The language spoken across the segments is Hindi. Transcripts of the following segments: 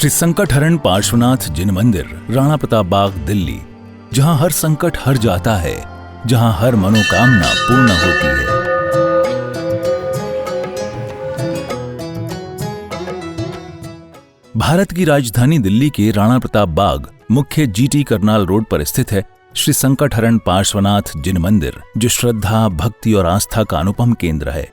श्री संकटहरण पार्श्वनाथ जिन मंदिर, राणा प्रताप बाग, दिल्ली, जहां हर संकट हर जाता है, जहां हर मनोकामना पूर्ण होती है। भारत की राजधानी दिल्ली के राणा प्रताप बाग मुख्य जीटी करनाल रोड पर स्थित है श्री संकटहरण पार्श्वनाथ जिन मंदिर, जो श्रद्धा, भक्ति और आस्था का अनुपम केंद्र है।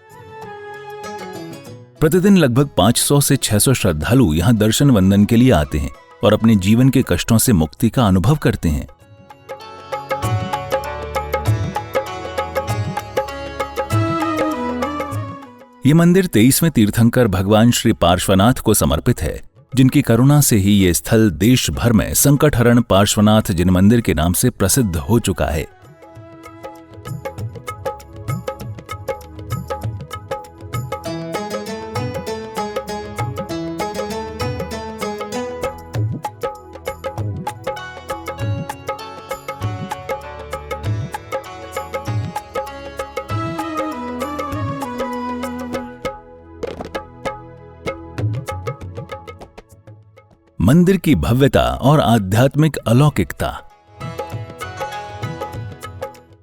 प्रतिदिन लगभग 500 से 600 श्रद्धालु यहां दर्शन वंदन के लिए आते हैं और अपने जीवन के कष्टों से मुक्ति का अनुभव करते हैं। ये मंदिर 23वें तीर्थंकर भगवान श्री पार्श्वनाथ को समर्पित है, जिनकी करुणा से ही ये स्थल देश भर में संकटहरण पार्श्वनाथ जिन मंदिर के नाम से प्रसिद्ध हो चुका है। मंदिर की भव्यता और आध्यात्मिक अलौकिकता।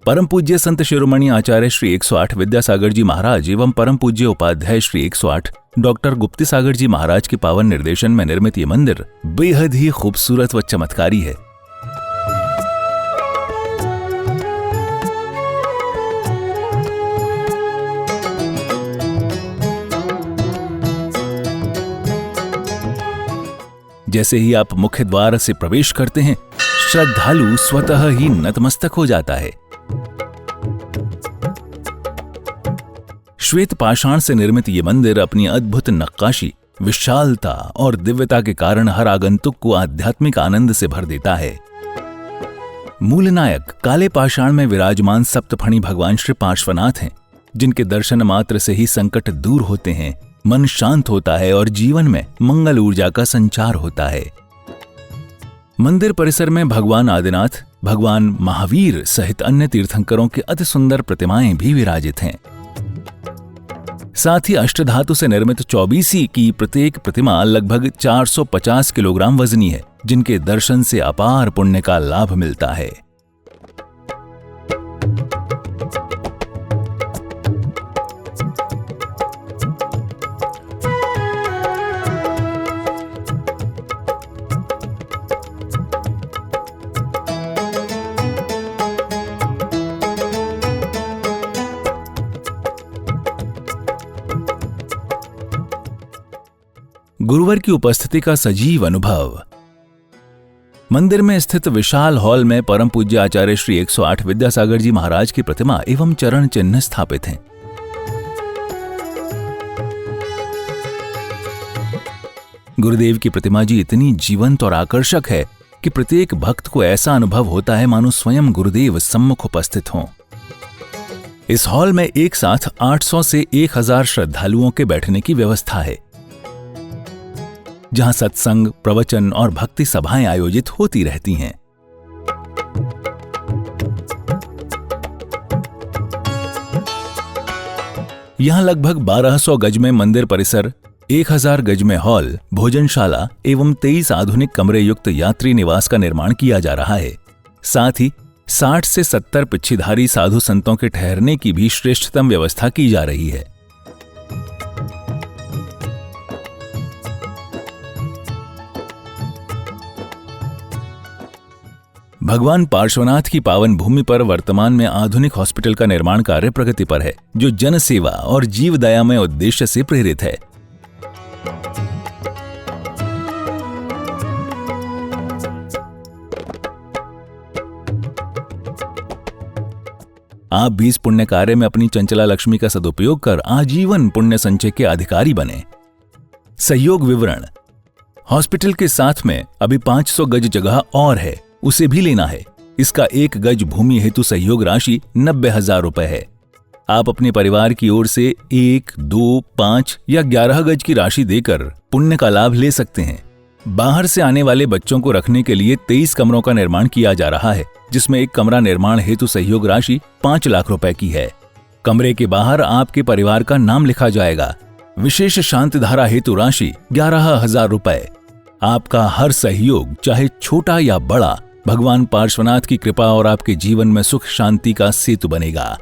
परम पूज्य संत शिरोमणि आचार्य श्री 108 विद्यासागर जी महाराज एवं परम पूज्य उपाध्याय श्री 108 डॉक्टर गुप्ती सागर जी महाराज के पावन निर्देशन में निर्मित ये मंदिर बेहद ही खूबसूरत व चमत्कारी है। जैसे ही आप मुख्य द्वार से प्रवेश करते हैं, श्रद्धालु स्वतः ही नतमस्तक हो जाता है। श्वेत पाषाण से निर्मित ये मंदिर अपनी अद्भुत नक्काशी, विशालता और दिव्यता के कारण हर आगंतुक को आध्यात्मिक आनंद से भर देता है। मूल नायक काले पाषाण में विराजमान सप्तफणी भगवान श्री पार्श्वनाथ हैं, जिनके दर्शन मात्र से ही संकट दूर होते हैं, मन शांत होता है और जीवन में मंगल ऊर्जा का संचार होता है। मंदिर परिसर में भगवान आदिनाथ, भगवान महावीर सहित अन्य तीर्थंकरों की अति सुंदर प्रतिमाएं भी विराजित हैं। साथ ही अष्टधातु से निर्मित 24 की प्रत्येक प्रतिमा लगभग 450 किलोग्राम वजनी है, जिनके दर्शन से अपार पुण्य का लाभ मिलता है। गुरुवर की उपस्थिति का सजीव अनुभव। मंदिर में स्थित विशाल हॉल में परम पूज्य आचार्य श्री 108 विद्यासागर जी महाराज की प्रतिमा एवं चरण चिन्ह स्थापित हैं। गुरुदेव की प्रतिमा जी इतनी जीवंत और आकर्षक है कि प्रत्येक भक्त को ऐसा अनुभव होता है मानो स्वयं गुरुदेव सम्मुख उपस्थित हों। इस हॉल में एक साथ 800 से 1000 श्रद्धालुओं के बैठने की व्यवस्था है, जहां सत्संग, प्रवचन और भक्ति सभाएं आयोजित होती रहती हैं। यहां लगभग 1200 गज में मंदिर परिसर, 1000 गज में हॉल, भोजनशाला एवं 23 आधुनिक कमरे युक्त यात्री निवास का निर्माण किया जा रहा है। साथ ही 60 से 70 पिच्छीधारी साधु संतों के ठहरने की भी श्रेष्ठतम व्यवस्था की जा रही है। भगवान पार्श्वनाथ की पावन भूमि पर वर्तमान में आधुनिक हॉस्पिटल का निर्माण कार्य प्रगति पर है, जो जन सेवा और जीव दयामय उद्देश्य से प्रेरित है। आप भी इस पुण्य कार्य में अपनी चंचला लक्ष्मी का सदुपयोग कर आजीवन पुण्य संचय के अधिकारी बने। सहयोग विवरण। हॉस्पिटल के साथ में अभी 500 गज जगह और है, उसे भी लेना है। इसका 1 गज भूमि हेतु सहयोग राशि 90,000 रुपए है। आप अपने परिवार की ओर से 1, 2, 5 या 11 गज की राशि देकर पुण्य का लाभ ले सकते हैं। बाहर से आने वाले बच्चों को रखने के लिए 23 कमरों का निर्माण किया जा रहा है, जिसमें एक कमरा निर्माण हेतु सहयोग राशि 5 लाख रुपए की है। कमरे के बाहर आपके परिवार का नाम लिखा जाएगा। विशेष शांति धारा हेतु राशि 11,000 रुपए। आपका हर सहयोग, चाहे छोटा या बड़ा, भगवान पार्श्वनाथ की कृपा और आपके जीवन में सुख शांति का सेतु बनेगा।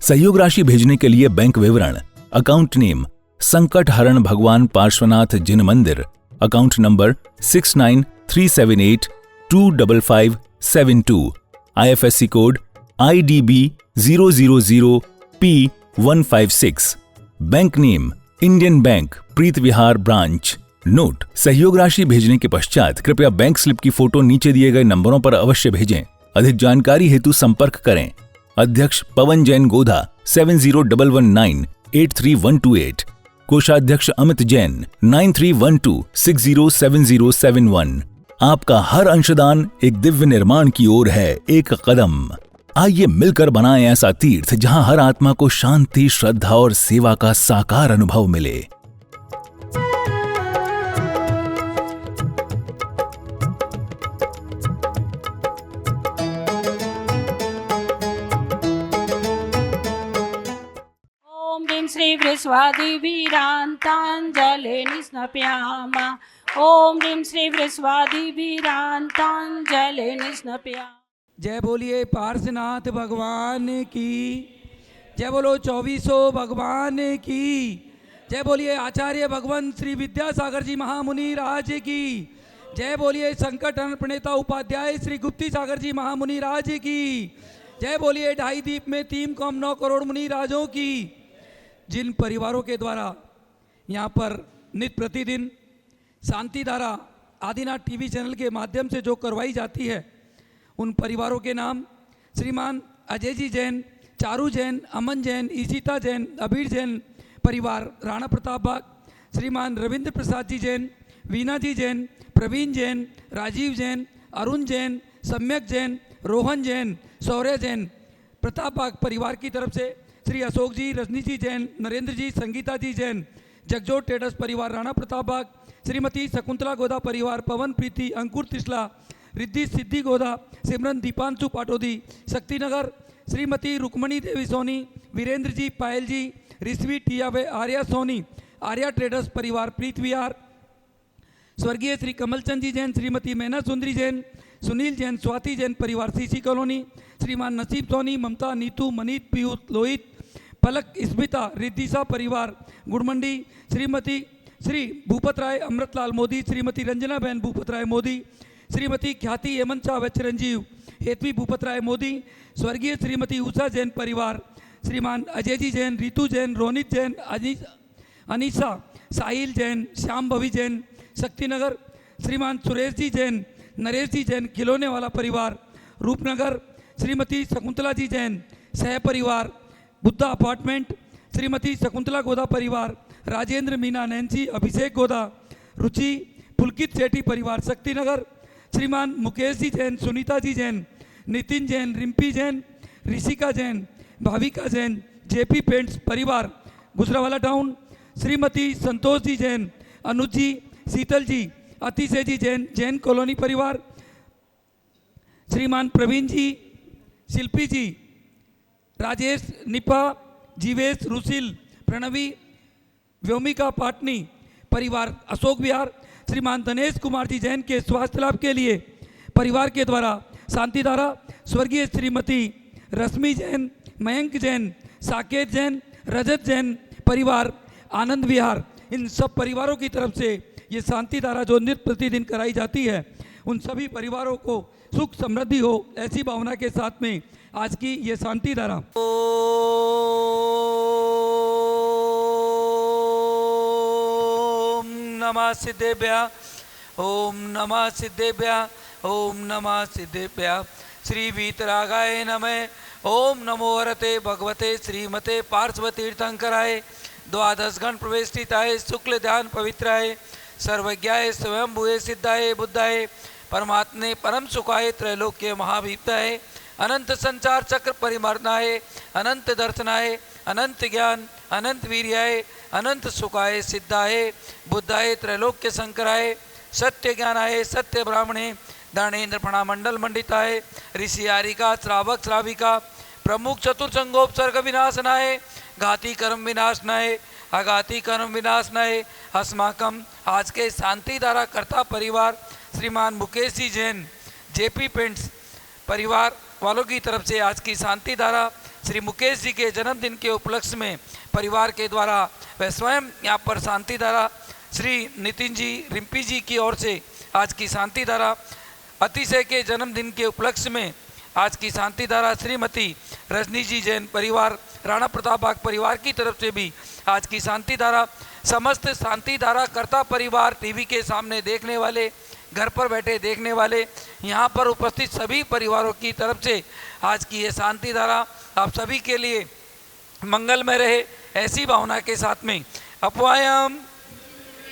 सहयोग राशि भेजने के लिए बैंक विवरण, अकाउंट नेम संकट हरण भगवान पार्श्वनाथ जिन मंदिर, account number 6937825572, IFSC code IDB 000P156, bank name Indian Bank Preet Vihar branch. Note: सहयोग राशि भेजने के पश्चात कृपया बैंक स्लिप की फोटो नीचे दिए गए नंबरों पर अवश्य भेजें। अधिक जानकारी हेतु संपर्क करें अध्यक्ष पवन जैन गोधा 7011983128, कोषाध्यक्ष अमित जैन 9312607071। आपका हर अंशदान एक दिव्य निर्माण की ओर है एक कदम। आइए मिलकर बनाएं ऐसा तीर्थ जहां हर आत्मा को शांति, श्रद्धा और सेवा का साकार अनुभव मिले। ओम ह्रीं श्री वृषवादिवीरान्ताञ्जले निस्नप्यामा। ओम ह्रीं श्री वृषवादिवीरान्ताञ्जले निस्नप्यामा। जय बोलिए पार्श्वनाथ भगवान की, जय बोलो 2400 भगवान की, जय बोलिए आचार्य भगवान श्री विद्यासागर जी महामुनि राज की, जय बोलिए संकट हरण प्रणेता उपाध्याय श्री गुप्ती सागर जी महामुनि राज की, जय बोलिए ढाई दीप में 3.9 करोड़ मुनि राजों की। जिन परिवारों के द्वारा यहाँ पर नित्य प्रतिदिन शांति धारा आदिनाथ टीवी चैनल के माध्यम से जो करवाई जाती है, उन परिवारों के नाम श्रीमान अजय जी जैन, चारू जैन, अमन जैन, ईशिता जैन, अबीर जैन परिवार राणा प्रताप बाग, श्रीमान रविंद्र प्रसाद जी जैन, वीना जी जैन, प्रवीण जैन, राजीव जैन, अरुण जैन, सम्यक जैन, रोहन जैन, शौर्य जैन। प्रताप बाग परिवार की तरफ से श्री अशोक जी, रजनी जी जैन, नरेंद्र जी, संगीता जी जैन। जगजोत ट्रेडर्स परिवार राणा प्रताप बाग, श्रीमती शकुंतला गोदा परिवार, पवन प्रीति, अंकुर तिसला, रिद्धि सिद्धि गोदा, सिमरन दीपांशु पाटोदी, शक्तिनगर, श्रीमती रुक्मणी देवी सोनी, वीरेंद्र जी, पायल जी, रिश्वी टिया व आर्या सोनी, आर्या ट्रेडर्स परिवार प्रीत विहार, स्वर्गीय श्री कमलचंद जी जैन, श्रीमती मैना सुंदरी जैन, सुनील जैन, स्वाति जैन परिवार सीसी कॉलोनी, श्रीमान नसीब सोनी, ममता, नीतू, मनीत, पीयूष, लोहित, पलक, स्मिता, रिद्धिसा परिवार गुड़मंडी, श्रीमती श्री भूपत राय अमृतलाल मोदी, श्रीमती रंजना बहन भूपत राय मोदी, श्रीमती ख्याति हेमंत शाह व चिरंजीव हेतवी भूपत राय मोदी, स्वर्गीय श्रीमती उषा जैन परिवार, श्रीमान अजय जी जैन, रितु जैन, रोनित जैन, अनीसा, साहिल जैन, श्याम भवी जैन, शक्तिनगर, श्रीमान सुरेश जी जैन, नरेश जी जैन, खिलौने वाला परिवार रूपनगर, श्रीमती शकुंतला जी जैन, सह परिवार बुद्धा अपार्टमेंट, श्रीमती शकुंतला गोदा परिवार, राजेंद्र, मीना, नैन्सी, अभिषेक गोदा, रुचि, पुलकित सेठी परिवार शक्तिनगर, श्रीमान मुकेश जी जैन, सुनीता जी जैन, नितिन जैन, रिम्पी जैन, ऋषिका जैन, भाविका जैन, जेपी पेंट्स परिवार गुजरावाला टाउन, श्रीमती संतोष जी जैन, अनुज जी, शीतल जी, अतिशय जी जैन, जैन कॉलोनी परिवार, श्रीमान प्रवीण जी, शिल्पी जी, राजेश, निपा, जीवेश, रुसिल, प्रणवी, व्योमिका पाटनी परिवार अशोक विहार, श्रीमान दिनेश कुमार जी जैन के स्वास्थ्य लाभ के लिए परिवार के द्वारा शांति धारा, स्वर्गीय श्रीमती रश्मि जैन, मयंक जैन, साकेत जैन, रजत जैन परिवार आनंद विहार। इन सब परिवारों की तरफ से ये शांति धारा जो नित्य प्रतिदिन कराई जाती है, उन सभी परिवारों को सुख समृद्धि हो, ऐसी भावना के साथ में आज की ये शांति धारा। ओम नमः सिद्धेभ्यः, ओम नमः सिद्धेभ्यः, ओम नमः सिद्धेभ्यः। श्री वीतरागाय नमः। ओम नमो वरते भगवते श्रीमते पार्श्वतीर्थंकराय, द्वादश गण प्रवेष्टिताय, शुक्ल ध्यान पवित्राय, सर्वज्ञाय स्वयंभुए सिद्धाय बुद्धाय, परमात्मे परम सुखाय, त्रैलोक्य महाभीताय, अनंत संचार चक्र परिमर्दनाय, अनंत दर्शनाय, अनंत ज्ञान, अनंत वीर्याय, अनंत सुखाय, सिद्धाय बुद्धाय, त्रैलोक्य शंकराय, सत्य ज्ञानाय, सत्य ब्राह्मणे, दानेन्द्र प्रणामंडल मंडिताय, ऋषि आरिका, श्रावक श्राविका, प्रमुख चतुर्संगोपसर्ग विनाशनाय, घाती कर्म विनाशनाय, अघाती कर्म विनाशनाय, अस्माकम आज के शांति धारा कर्ता परिवार श्रीमान मुकेश जी जैन जेपी पेंट्स परिवार वालों की तरफ से आज की शांति धारा श्री मुकेश जी के जन्मदिन के उपलक्ष्य में परिवार के द्वारा व स्वयं यहाँ पर शांति धारा श्री नितिन जी रिम्पी जी की ओर से आज की शांति धारा अतिशय के जन्मदिन के उपलक्ष्य में आज की शांति धारा श्रीमती रजनी जी जैन परिवार राणा प्रताप बाग परिवार की तरफ से भी आज की शांति धारा समस्त शांति धारा कर्ता परिवार टीवी के सामने देखने वाले घर पर बैठे देखने वाले यहाँ पर उपस्थित सभी परिवारों की तरफ से आज की ये शांति धारा आप सभी के लिए मंगलमय रहे ऐसी भावना के साथ में अपवायम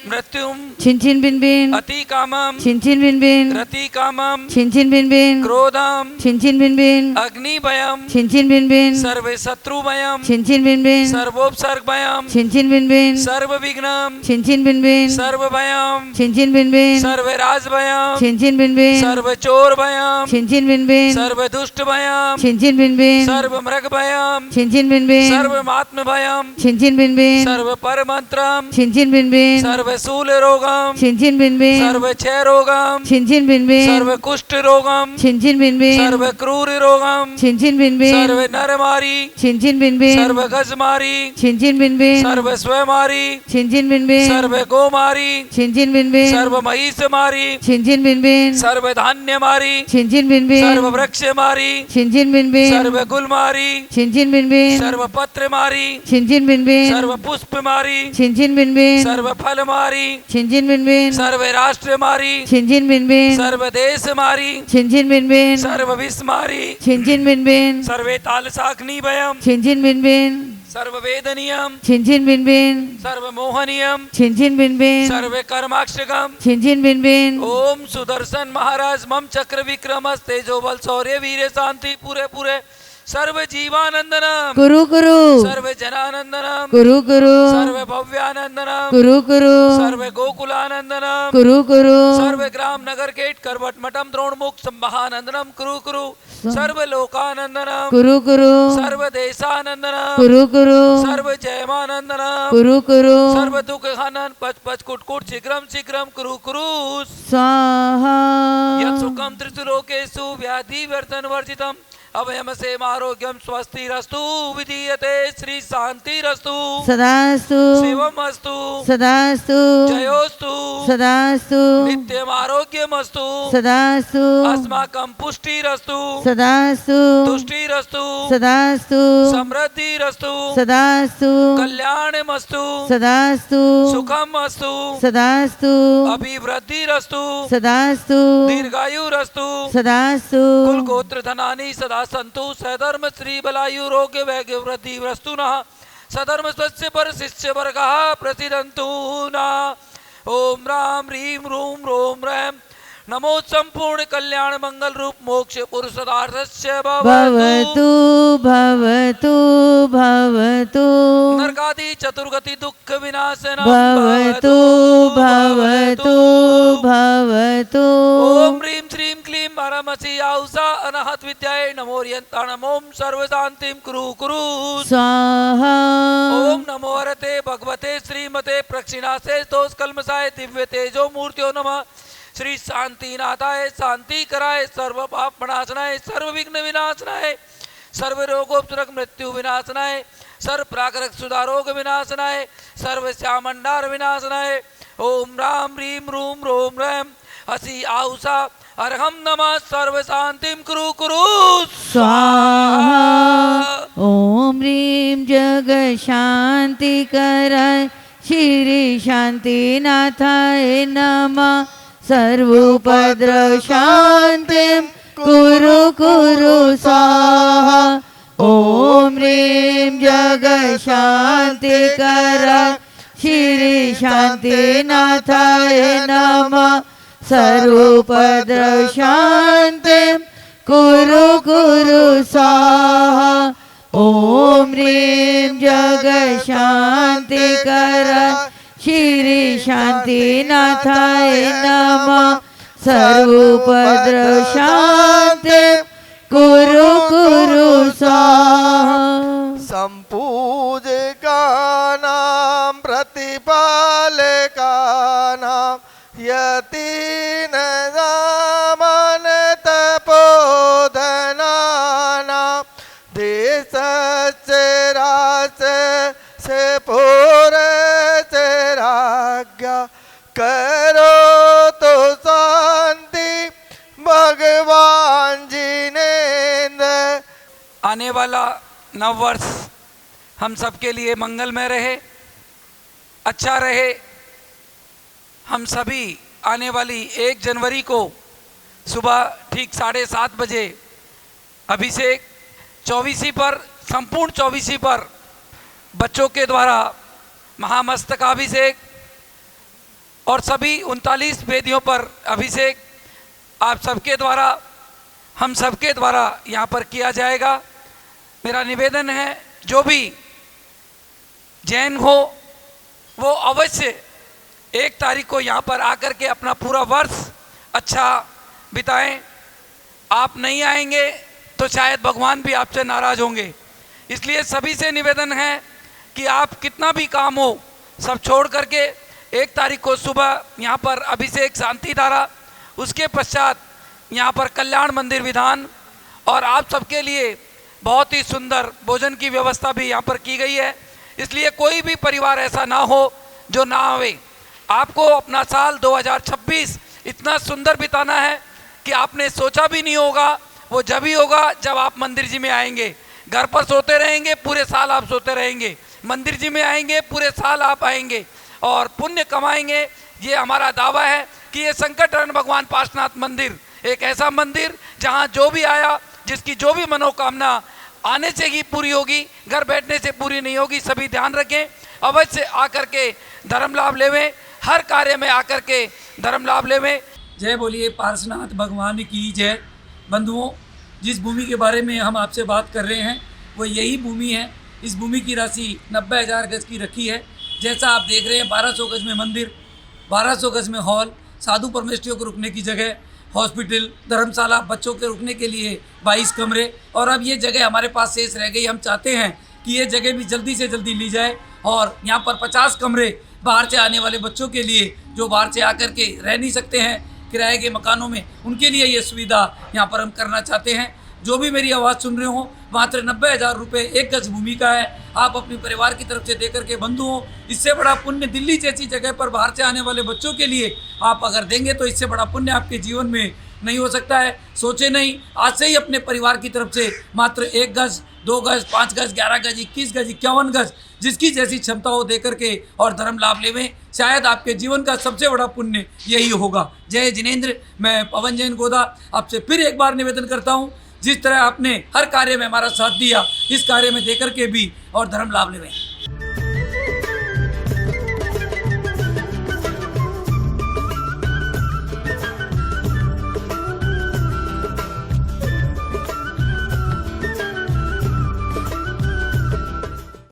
मृत्युम छिन बिन बिन अति कामम छिन बिन बिन रति कामम छिन बिन बिन क्रोधम छिन बिन बिन अग्नि भयम छिन बिन बिन सर्वे शत्रु भयम छिन बिन बिन सर्वोपसर्ग भयम छिन बिन बिन सर्व विघ्नम छिन बिन बिन सर्व भयम छिन बिन बिन सर्व राज भयम छिन बिन बिन सर्व चोर भयम छिन बिन बिन सर्व दुष्ट भयम छिन बिन बिन सर्व मृग भयम छिन बिन बिन सर्व मात्म भयम छिन बिन बिन सर्व परमंत्रम छिन बिन बिन सर्व शूल रोगम छिन बिन बिन सर्व क्षय रोगम छिन बिन बिन सर्व कुष्ठ रोगम छिन बिन बिन सर्व क्रूर रोगम छिन बिन बिन सर्व नरमारी छिन बिन बिन सर्व गजमारी छिन बिन बिन सर्व स्वयमारी छिन बिन बिन सर्व गोमारी छिन बिन बिन सर्व महिष मारी छिन बिन बिन सर्व धान्य मारी छिन बिन बिन सर्व वृक्ष मारी छिन बिन बिन सर्व गुल मारी छिन बिन बिन सर्व पत्र मारी छिन बिन बिन सर्व पुष्प मारी छिन बिन बिन सर्व फल मारी छिन बिन बिन सर्व राष्ट्र मारी छिन बिन बिन सर्व देश मारी छिन बिन बिन सर्व विष मारी छिन बिन बिन सर्वे तालसाग्नि भयम छिन बिन बिन सर्व वेदनीयम छिन बिन बिन सर्व मोहनीयम छिन बिन बिन सर्व कर्माक्षगम छिन बिन बिन ओम सुदर्शन महाराज मम चक्र विक्रम तेजो बल शौर्य वीर शांति पूरे पूरे सर्व जीवानंदनम कुरु कुरु सर्व जनानंदनम कुरु कुरु सर्व भव्यानंदनम कुरु कुरु सर्व गोकुलानंदनम कुरु कुरु सर्व ग्राम नगर केट करवट मठम द्रोणमुख संभानंदनम कुरु कुरु सर्व लोकानंदनम कुरु कुरु सर्व देशानंदनम कुरु कुरु सर्व जयमानंदनम कुरु कुरु सर्व दुख हनन पच पच कुटकुट शीघ्रम शीघ्रम कुरु कुरु स्वाहा यत् सुखम त्रिलोकेषु व्याधि वर्तन वर्जितम अभयम से आरोग्यम स्वस्तिरस्तु विधीयते श्री शांतिरस्तु सदास्तु शिवमस्तु सदास्तु जयोस्तु सदास्तु नित्यम आरोग्यमस्तु सदास्तु अस्माकं पुष्टिरस्तु सदास्तु तुष्टिरस्तु सदास्तु समृद्धिरस्तु सदास्तु कल्याणमस्तु सदास्तु सुखमस्तु सदास्तु अभिवृद्धिरस्तु सदास्तु दीर्घायुरस्तु सदास्तु कुल गोत्र धनानि सदा सन्तु सधर्म श्री बलायु रोग्य वैग्य वृद्धि वस्तुनः सधर्म स्वस्य पर शिष्य वर्गः प्रसिद्धन्तु न ओम राम ह्रीं रूम रोम रैम नमो संपूर्ण कल्याण मंगल रूप मोक्ष पुरुषार्थस्य भवतु भवतु भवतु नरकादि चतुर्गति दुख विनाशनम भवतु भवतु भवतु ओम ह्रीं श्रीं क्लीं परमसि आहुषा अनाहत विद्याय नमोरियन्ताणम् ओम सर्व शांतिं कुरु कुरु स्वाहा ओम नमो हरते भगवते श्रीमते प्रक्षिणासे तोष कल्मषाय दिव्य तेजो मूर्त्यो नमः श्री शांतिनाथाय शांति कराय सर्व पाप विनाशनाय सर्व विघ्न विनाशनाय सर्व रोगोपसर्ग मृत्यु विनाशनाय सर्व प्राकृतिक सुधारोग विनाशनाय सर्व श्यामंडार विनाशनाय ओम राम ह्रीं रूम रोम रैम हसी आहुषा अर्हम नमः सर्व शांतिं कुरु कुरु स्वाहा ओम ह्रीं जग शांति कराय श्री शांतिनाथाय नमः सर्वोपद्रव शांतिं कुरु कुरु स्वाहा ओम ह्रीं जग शांति कराय श्री शांतिनाथाय नमः सर्वोपद्रव शांतिं कुरु कुरु स्वाहा ओम ह्रीं जग शांति कराय श्री शांतिनाथाय नमः सर्वोपद्रव शांतिं कुरु कुरु स्वाहा संपूजकानां प्रतिपालकानां बालकानां यतीन नामन तपोधनानां देशस्य राजस्य पुरस्य राज्ञा करो तो शांति भगवान जिनेन्द्र। आने वाला नव वर्ष हम सबके लिए मंगलमय रहे, अच्छा रहे। हम सभी आने वाली 1 जनवरी को सुबह ठीक 7:30 बजे अभिषेक चौबीसी पर, संपूर्ण चौबीसी पर बच्चों के द्वारा महामस्तकाभिषेक और सभी 39 वेदियों पर अभिषेक आप सबके द्वारा, हम सबके द्वारा यहाँ पर किया जाएगा। मेरा निवेदन है जो भी जैन हो वो अवश्य 1 तारीख को यहाँ पर आकर के अपना पूरा वर्ष अच्छा बिताएं। आप नहीं आएंगे तो शायद भगवान भी आपसे नाराज़ होंगे। इसलिए सभी से निवेदन है कि आप कितना भी काम हो सब छोड़ करके 1 तारीख को सुबह यहाँ पर अभिषेक शांति धारा, उसके पश्चात यहाँ पर कल्याण मंदिर विधान और आप सबके लिए बहुत ही सुंदर भोजन की व्यवस्था भी यहाँ पर की गई है। इसलिए कोई भी परिवार ऐसा ना हो जो ना आवे। आपको अपना साल 2026 इतना सुंदर बिताना है कि आपने सोचा भी नहीं होगा। वो जब ही होगा जब आप मंदिर जी में आएंगे। घर पर सोते रहेंगे पूरे साल आप सोते रहेंगे, मंदिर जी में आएंगे पूरे साल आप आएंगे और पुण्य कमाएंगे। ये हमारा दावा है कि ये संकटहरण भगवान पार्श्वनाथ मंदिर एक ऐसा मंदिर जहाँ जो भी आया, जिसकी जो भी मनोकामना आने से ही पूरी होगी, घर बैठने से पूरी नहीं होगी। सभी ध्यान रखें, अवश्य आकर के धर्म लाभ लेवें, हर कार्य में आकर के धर्म लाभ लेवें। जय बोलिए पार्श्वनाथ भगवान की जय। बंधुओं, जिस भूमि के बारे में हम आपसे बात कर रहे हैं वो यही भूमि है। इस भूमि की राशि 90,000 गज की रखी है। जैसा आप देख रहे हैं 1200 गज में मंदिर, 1200 गज में हॉल, साधु परमेष्ठियों को रुकने की जगह, हॉस्पिटल, धर्मशाला, बच्चों के रुकने के लिए 22 कमरे। और अब ये जगह हमारे पास शेष रह गई। हम चाहते हैं कि ये जगह भी जल्दी से जल्दी ली जाए और यहाँ पर 50 कमरे बाहर से आने वाले बच्चों के लिए जो बाहर से आकर के रह नहीं सकते हैं किराए के मकानों में, उनके लिए ये सुविधा यहाँ पर हम करना चाहते हैं। जो भी मेरी आवाज़ सुन रहे हो, मात्र 90,000 रुपये 1 गज भूमि का है। आप अपने परिवार की तरफ से दे करके बंधुओं, इससे बड़ा पुण्य दिल्ली जैसी जगह पर बाहर से आने वाले बच्चों के लिए आप अगर देंगे तो इससे बड़ा पुण्य आपके जीवन में नहीं हो सकता है। सोचे नहीं, आज से ही अपने परिवार की तरफ से मात्र 1 गज, 2 गज, 5 गज, 11 गज, 21 गज, 51 गज, जिसकी जैसी क्षमता हो दे करके और धर्म लाभ लेवें। शायद आपके जीवन का सबसे बड़ा पुण्य यही होगा। जय जिनेंद्र। मैं पवन जैन गोदा आपसे फिर एक बार निवेदन करता हूँ, जिस तरह आपने हर कार्य में हमारा साथ दिया, इस कार्य में देकर के भी और धर्म लाभ लेवें।